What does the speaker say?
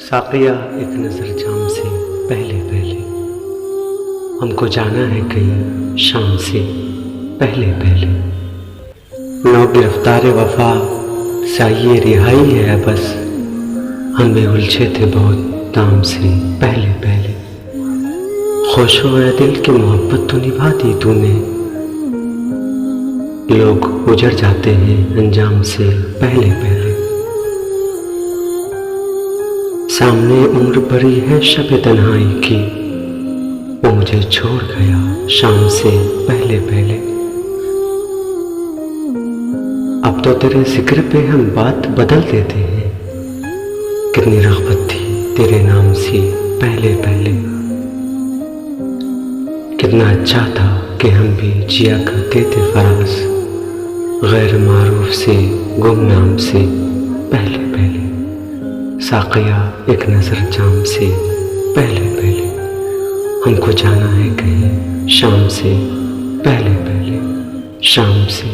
साक़िया एक नज़र जाम से पहले पहले, हमको जाना है कहीं शाम से पहले पहले। नौ गिरफ्तार वफा साये रिहाई है बस, हमें उलझे थे बहुत दाम से पहले पहले। खुशो दिल की मोहब्बत तो निभा दी तूने, लोग उजड़ जाते हैं अंजाम से पहले पहले। सामने उम्र भरी है शब तन्हाई की, वो मुझे छोड़ गया शाम से पहले पहले। अब तो तेरे जिक्र पे हम बात बदल देते हैं, कितनी रग़बत थी तेरे नाम से पहले पहले। कितना अच्छा था कि हम भी जिया करते थे फराज, गैर मारूफ से गुमनाम से पहले पहले। साक़िया एक नज़र जाम से पहले पहले, हमको जाना है कहीं शाम से पहले पहले, शाम से